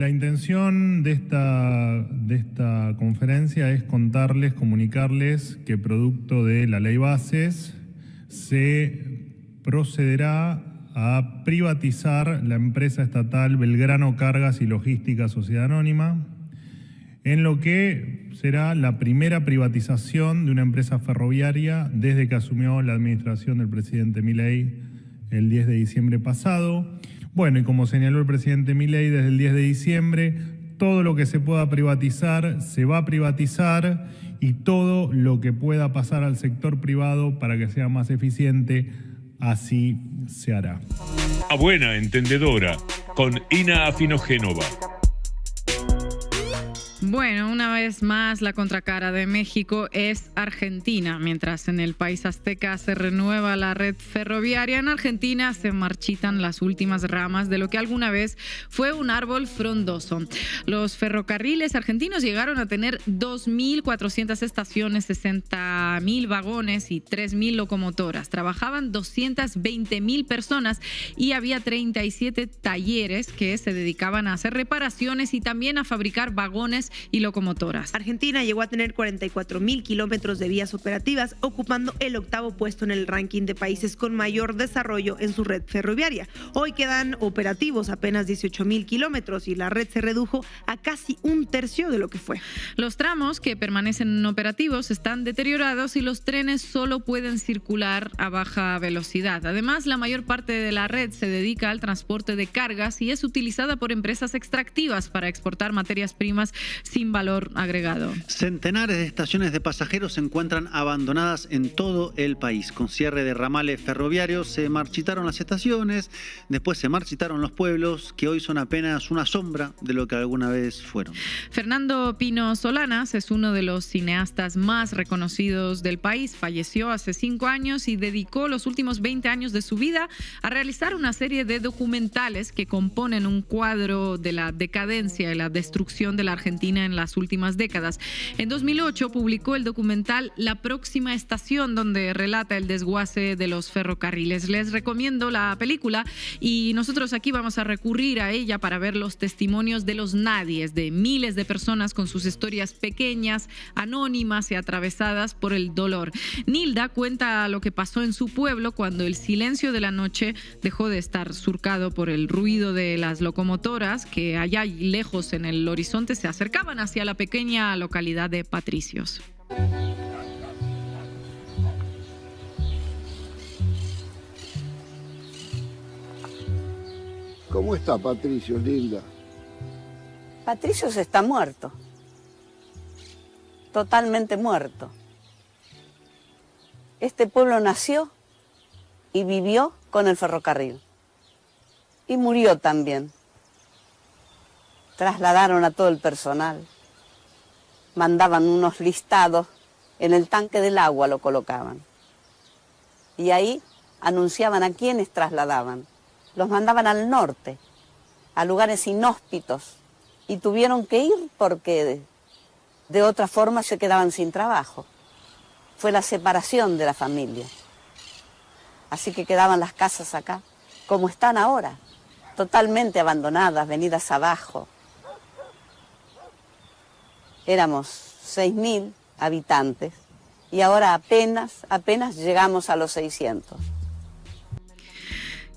La intención de esta conferencia es contarles, comunicarles que producto de la ley Bases se procederá a privatizar la empresa estatal Belgrano Cargas y Logística Sociedad Anónima, en lo que será la primera privatización de una empresa ferroviaria desde que asumió la administración del presidente Milei el 10 de diciembre pasado. Bueno, y como señaló el presidente Milei, desde el 10 de diciembre, todo lo que se pueda privatizar se va a privatizar y todo lo que pueda pasar al sector privado para que sea más eficiente, así se hará. A buena entendedora, con Ina Afinogénova. Bueno, una vez más la contracara de México es Argentina. Mientras en el país azteca se renueva la red ferroviaria, en Argentina se marchitan las últimas ramas de lo que alguna vez fue un árbol frondoso. Los ferrocarriles argentinos llegaron a tener 2.400 estaciones, 60.000 vagones y 3.000 locomotoras. Trabajaban 220.000 personas y había 37 talleres que se dedicaban a hacer reparaciones y también a fabricar vagones y locomotoras. Argentina llegó a tener 44.000 kilómetros de vías operativas, ocupando el 8º puesto en el ranking de países con mayor desarrollo en su red ferroviaria. Hoy quedan operativos apenas 18.000 kilómetros y la red se redujo a casi un tercio de lo que fue. Los tramos que permanecen operativos están deteriorados y los trenes solo pueden circular a baja velocidad. Además, la mayor parte de la red se dedica al transporte de cargas y es utilizada por empresas extractivas para exportar materias primas sin valor agregado. Centenares de estaciones de pasajeros se encuentran abandonadas en todo el país. Con cierre de ramales ferroviarios se marchitaron las estaciones, después se marchitaron los pueblos, que hoy son apenas una sombra de lo que alguna vez fueron. Fernando Pino Solanas es uno de los cineastas más reconocidos del país. Falleció hace 5 años y dedicó los últimos 20 años de su vida a realizar una serie de documentales que componen un cuadro de la decadencia y la destrucción de la Argentina en las últimas décadas. En 2008 publicó el documental La Próxima Estación, donde relata el desguace de los ferrocarriles. Les recomiendo la película y nosotros aquí vamos a recurrir a ella para ver los testimonios de los nadies, de miles de personas con sus historias pequeñas, anónimas y atravesadas por el dolor. Nilda cuenta lo que pasó en su pueblo cuando el silencio de la noche dejó de estar surcado por el ruido de las locomotoras que allá lejos en el horizonte se acercaban hacia la pequeña localidad de Patricios. ¿Cómo está Patricios, Linda? Patricios está muerto. Totalmente muerto. Este pueblo nació y vivió con el ferrocarril. Y murió también. Trasladaron a todo el personal. Mandaban unos listados, en el tanque del agua lo colocaban. Y ahí anunciaban a quiénes trasladaban. Los mandaban al norte, a lugares inhóspitos. Y tuvieron que ir porque de otra forma se quedaban sin trabajo. Fue la separación de la familia. Así que quedaban las casas acá, como están ahora, totalmente abandonadas, venidas abajo. Éramos 6.000 habitantes y ahora apenas llegamos a los 600.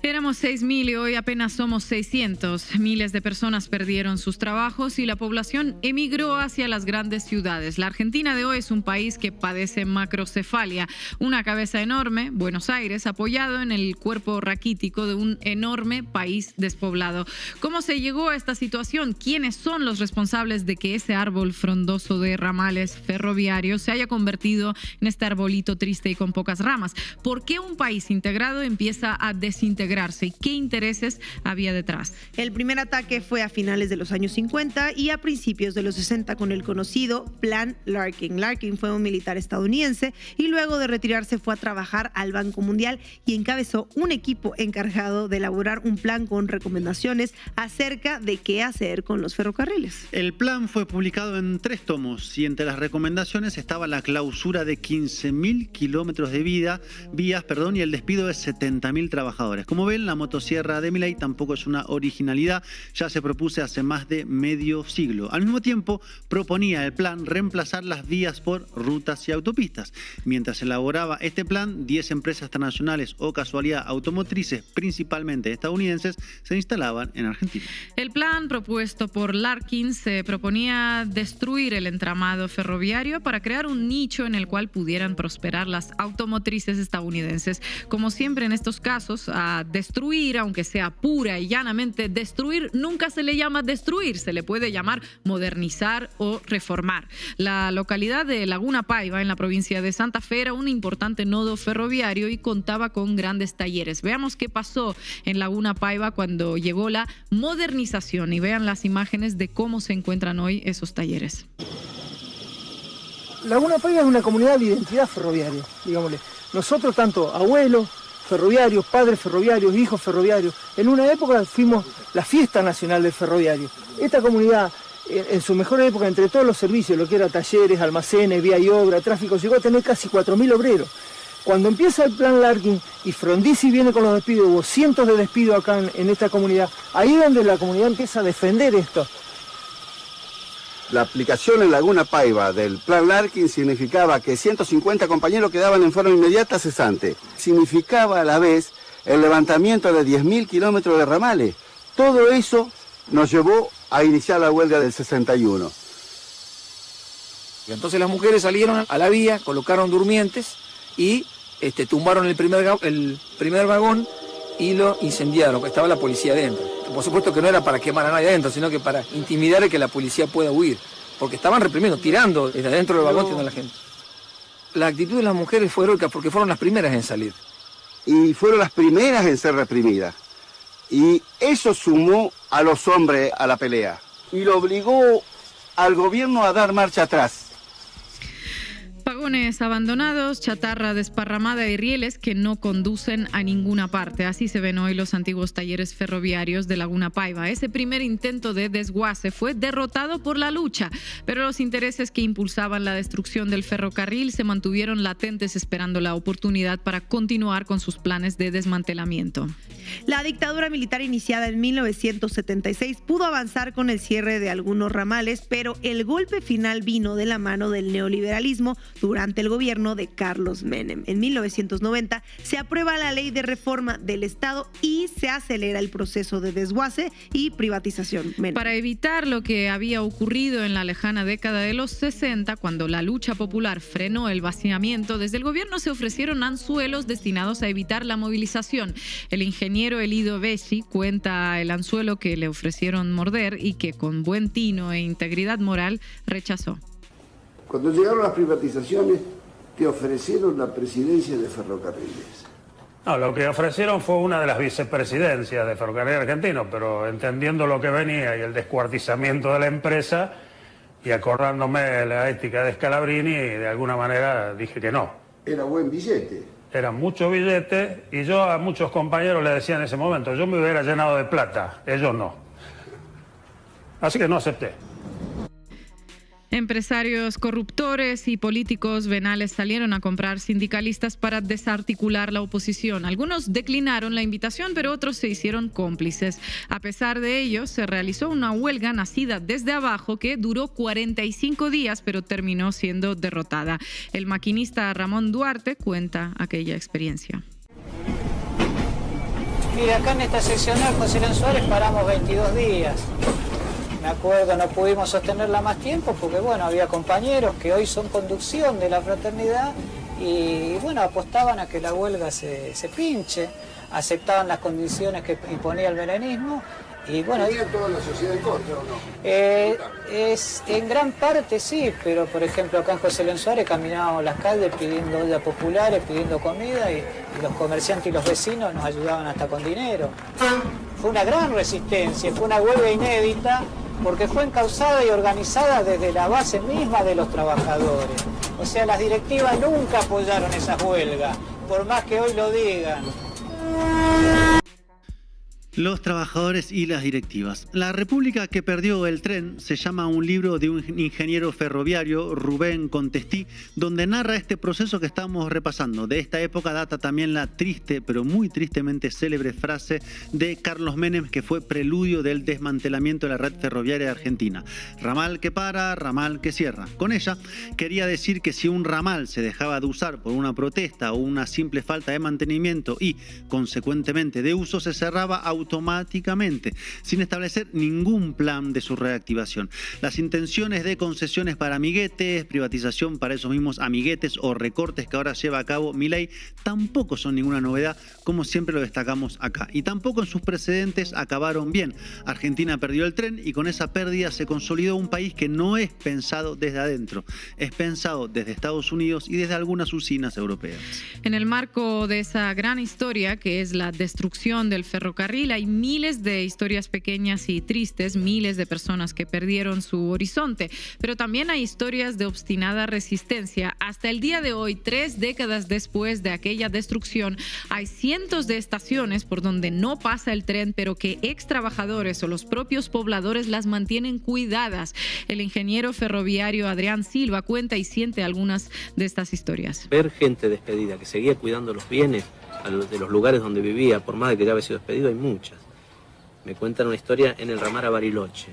Éramos 6.000 y hoy apenas somos 600. Miles de personas perdieron sus trabajos y la población emigró hacia las grandes ciudades. La Argentina de hoy es un país que padece macrocefalia, una cabeza enorme, Buenos Aires, apoyado en el cuerpo raquítico de un enorme país despoblado. ¿Cómo se llegó a esta situación? ¿Quiénes son los responsables de que ese árbol frondoso de ramales ferroviarios se haya convertido en este arbolito triste y con pocas ramas? ¿Por qué un país integrado empieza a desintegrarse y qué intereses había detrás? El primer ataque fue a finales de los años 50 y a principios de los 60 con el conocido Plan Larkin. Larkin fue un militar estadounidense y luego de retirarse fue a trabajar al Banco Mundial y encabezó un equipo encargado de elaborar un plan con recomendaciones acerca de qué hacer con los ferrocarriles. El plan fue publicado en 3 tomos y entre las recomendaciones estaba la clausura de 15.000 kilómetros de vías y el despido de 70.000 trabajadores. Como automóvil, la motosierra de Milei tampoco es una originalidad, ya se propuso hace más de medio siglo. Al mismo tiempo, proponía el plan reemplazar las vías por rutas y autopistas. Mientras elaboraba este plan, 10 empresas transnacionales o casualidad automotrices, principalmente estadounidenses, se instalaban en Argentina. El plan propuesto por Larkin se proponía destruir el entramado ferroviario para crear un nicho en el cual pudieran prosperar las automotrices estadounidenses. Como siempre en estos casos, a destruir, aunque sea pura y llanamente destruir, nunca se le llama destruir, se le puede llamar modernizar o reformar. La localidad de Laguna Paiva, en la provincia de Santa Fe, era un importante nodo ferroviario y contaba con grandes talleres. Veamos qué pasó en Laguna Paiva cuando llegó la modernización y vean las imágenes de cómo se encuentran hoy esos talleres. Laguna Paiva es una comunidad de identidad ferroviaria, digámosle. Nosotros, tanto abuelos ferroviarios, padres ferroviarios, hijos ferroviarios, en una época fuimos la fiesta nacional del ferroviario. Esta comunidad, en su mejor época, entre todos los servicios, lo que era talleres, almacenes, vía y obra, tráfico, llegó a tener casi 4.000 obreros. Cuando empieza el plan Larkin y Frondizi viene con los despidos, hubo cientos de despidos acá en esta comunidad, ahí es donde la comunidad empieza a defender esto. La aplicación en Laguna Paiva del plan Larkin significaba que 150 compañeros quedaban en forma inmediata cesante. Significaba a la vez el levantamiento de 10.000 kilómetros de ramales. Todo eso nos llevó a iniciar la huelga del 61. Y entonces las mujeres salieron a la vía, colocaron durmientes y tumbaron el primer vagón y lo incendiaron, estaba la policía adentro. Por supuesto que no era para quemar a nadie adentro, sino que para intimidar a que la policía pueda huir, porque estaban reprimiendo, tirando desde adentro del vagón, tirando a la gente. La actitud de las mujeres fue heroica porque fueron las primeras en salir. Y fueron las primeras en ser reprimidas. Y eso sumó a los hombres a la pelea. Y lo obligó al gobierno a dar marcha atrás. Vagones abandonados, chatarra desparramada y rieles que no conducen a ninguna parte. Así se ven hoy los antiguos talleres ferroviarios de Laguna Paiva. Ese primer intento de desguace fue derrotado por la lucha, pero los intereses que impulsaban la destrucción del ferrocarril se mantuvieron latentes esperando la oportunidad para continuar con sus planes de desmantelamiento. La dictadura militar iniciada en 1976 pudo avanzar con el cierre de algunos ramales, pero el golpe final vino de la mano del neoliberalismo durante el gobierno de Carlos Menem. En 1990 se aprueba la ley de reforma del Estado y se acelera el proceso de desguace y privatización. Para evitar lo que había ocurrido en la lejana década de los 60, cuando la lucha popular frenó el vaciamiento, desde el gobierno se ofrecieron anzuelos destinados a evitar la movilización. El ingeniero Elido Bessi cuenta el anzuelo que le ofrecieron morder y que con buen tino e integridad moral rechazó. Cuando llegaron las privatizaciones, te ofrecieron la presidencia de Ferrocarriles. No, lo que ofrecieron fue una de las vicepresidencias de Ferrocarril Argentino, pero entendiendo lo que venía y el descuartizamiento de la empresa y acordándome de la ética de Scalabrini, de alguna manera dije que no. Era buen billete. Era mucho billete y yo a muchos compañeros les decía en ese momento, yo me hubiera llenado de plata, ellos no. Así que no acepté. Empresarios corruptores y políticos venales salieron a comprar sindicalistas para desarticular la oposición. Algunos declinaron la invitación, pero otros se hicieron cómplices. A pesar de ello, se realizó una huelga nacida desde abajo que duró 45 días, pero terminó siendo derrotada. El maquinista Ramón Duarte cuenta aquella experiencia. Mire, acá en esta seccional José León Suárez paramos 22 días. Me acuerdo, no pudimos sostenerla más tiempo porque, bueno, había compañeros que hoy son conducción de la fraternidad y, bueno, apostaban a que la huelga se pinche, aceptaban las condiciones que imponía el menemismo y, bueno... ¿Tenía toda la sociedad en contra o no? En gran parte sí, pero, por ejemplo, acá en José León Suárez caminábamos las calles pidiendo ollas populares, pidiendo comida y los comerciantes y los vecinos nos ayudaban hasta con dinero. Fue una gran resistencia, fue una huelga inédita, porque fue encauzada y organizada desde la base misma de los trabajadores. O sea, las directivas nunca apoyaron esa huelga, por más que hoy lo digan. Los trabajadores y las directivas. La república que perdió el tren se llama un libro de un ingeniero ferroviario, Rubén Contestí, donde narra este proceso que estamos repasando. De esta época data también la triste, pero muy tristemente célebre frase de Carlos Menem, que fue preludio del desmantelamiento de la red ferroviaria de Argentina. Ramal que para, ramal que cierra. Con ella quería decir que si un ramal se dejaba de usar por una protesta o una simple falta de mantenimiento y, consecuentemente, de uso, se cerraba automáticamente, sin establecer ningún plan de su reactivación. Las intenciones de concesiones para amiguetes, privatización para esos mismos amiguetes o recortes que ahora lleva a cabo Milei tampoco son ninguna novedad, como siempre lo destacamos acá. Y tampoco en sus precedentes acabaron bien. Argentina perdió el tren y con esa pérdida se consolidó un país que no es pensado desde adentro, es pensado desde Estados Unidos y desde algunas usinas europeas. En el marco de esa gran historia que es la destrucción del ferrocarril, hay miles de historias pequeñas y tristes, miles de personas que perdieron su horizonte, pero también hay historias de obstinada resistencia. Hasta el día de hoy, 3 décadas después de aquella destrucción, hay cientos de estaciones por donde no pasa el tren, pero que ex trabajadores o los propios pobladores las mantienen cuidadas. El ingeniero ferroviario Adrián Silva cuenta y siente algunas de estas historias. Ver gente despedida que seguía cuidando los bienes de los lugares donde vivía, por más de que ya había sido despedido, hay muchas. Me cuentan una historia en el ramal a Bariloche,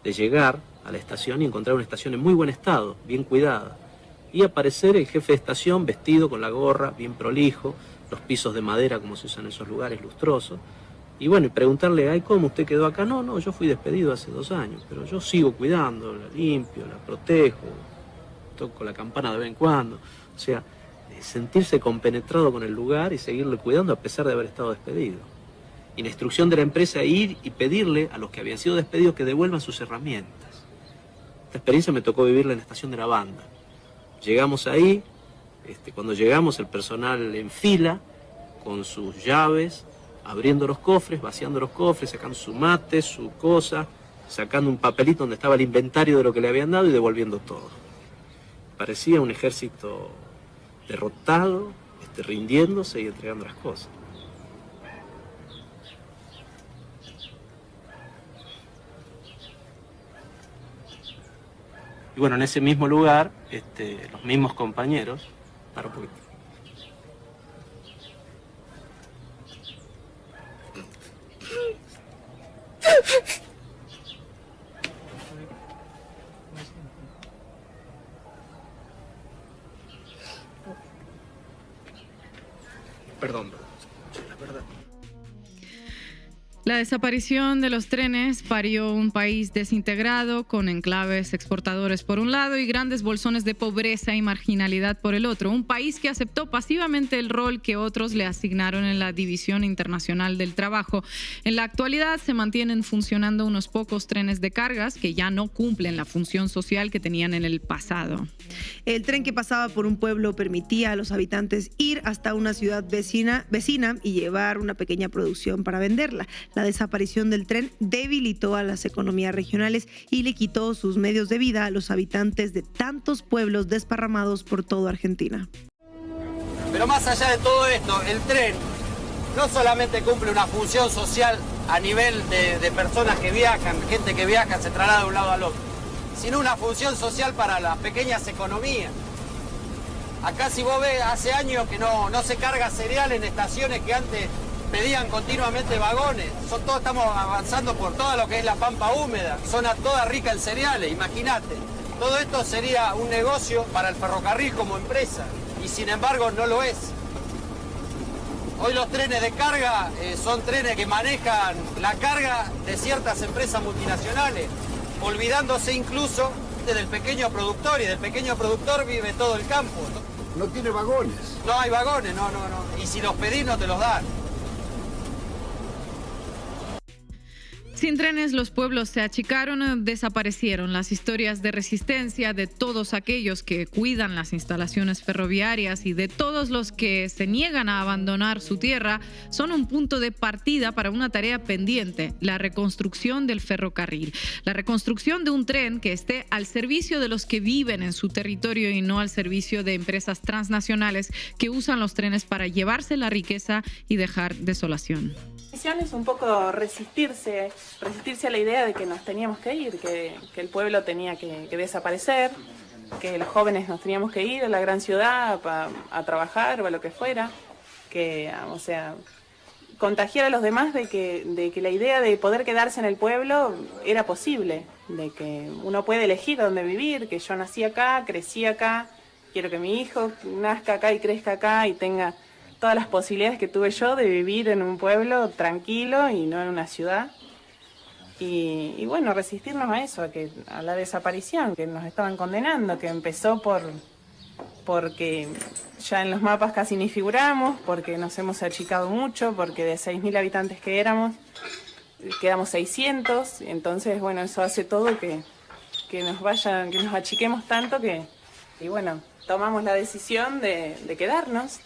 de llegar a la estación y encontrar una estación en muy buen estado, bien cuidada, y aparecer el jefe de estación vestido con la gorra, bien prolijo, los pisos de madera como se usan en esos lugares, lustrosos, y bueno, y preguntarle, ay, ¿cómo usted quedó acá? No, yo fui despedido hace 2 años, pero yo sigo cuidando, la limpio, la protejo, toco la campana de vez en cuando, o sea, sentirse compenetrado con el lugar y seguirle cuidando a pesar de haber estado despedido. Y la instrucción de la empresa ir y pedirle a los que habían sido despedidos que devuelvan sus herramientas. Esta experiencia me tocó vivirla en la estación de la banda. Llegamos ahí, cuando llegamos el personal en fila, con sus llaves, abriendo los cofres, vaciando los cofres, sacando su mate, su cosa, sacando un papelito donde estaba el inventario de lo que le habían dado y devolviendo todo. Parecía un ejército derrotado, rindiéndose y entregando las cosas. Y bueno, en ese mismo lugar, los mismos compañeros, para un poquito. Perdón, la verdad. La desaparición de los trenes parió un país desintegrado, con enclaves exportadores por un lado y grandes bolsones de pobreza y marginalidad por el otro. Un país que aceptó pasivamente el rol que otros le asignaron en la División Internacional del Trabajo. En la actualidad se mantienen funcionando unos pocos trenes de cargas que ya no cumplen la función social que tenían en el pasado. El tren que pasaba por un pueblo permitía a los habitantes ir hasta una ciudad vecina y llevar una pequeña producción para venderla. La desaparición del tren debilitó a las economías regionales y le quitó sus medios de vida a los habitantes de tantos pueblos desparramados por toda Argentina. Pero más allá de todo esto, el tren no solamente cumple una función social a nivel de personas que viajan, gente que viaja, se traslada de un lado al otro, sino una función social para las pequeñas economías. Acá, si vos ves, hace años que no se carga cereal en estaciones que antes pedían continuamente vagones. Estamos avanzando por todo lo que es la pampa húmeda, zona toda rica en cereales, imagínate. Todo esto sería un negocio para el ferrocarril como empresa, y sin embargo no lo es. Hoy los trenes de carga son trenes que manejan la carga de ciertas empresas multinacionales, olvidándose incluso del pequeño productor, y del pequeño productor vive todo el campo. No tiene vagones. No hay vagones, no. Y si los pedís no te los dan. Sin trenes, los pueblos se achicaron, desaparecieron. Las historias de resistencia de todos aquellos que cuidan las instalaciones ferroviarias y de todos los que se niegan a abandonar su tierra son un punto de partida para una tarea pendiente: la reconstrucción del ferrocarril. La reconstrucción de un tren que esté al servicio de los que viven en su territorio y no al servicio de empresas transnacionales que usan los trenes para llevarse la riqueza y dejar desolación. Es un poco resistirse a la idea de que nos teníamos que ir, que el pueblo tenía que desaparecer, que los jóvenes nos teníamos que ir a la gran ciudad a trabajar o a lo que fuera, o sea, contagiar a los demás de que la idea de poder quedarse en el pueblo era posible, de que uno puede elegir dónde vivir, que yo nací acá, crecí acá, quiero que mi hijo nazca acá y crezca acá y tenga todas las posibilidades que tuve yo de vivir en un pueblo tranquilo y no en una ciudad. Y bueno, resistirnos a eso, a la desaparición, que nos estaban condenando, que empezó porque ya en los mapas casi ni figuramos, porque nos hemos achicado mucho, porque de 6.000 habitantes que éramos, quedamos 600, entonces bueno, eso hace todo que nos achiquemos tanto y bueno, tomamos la decisión de quedarnos.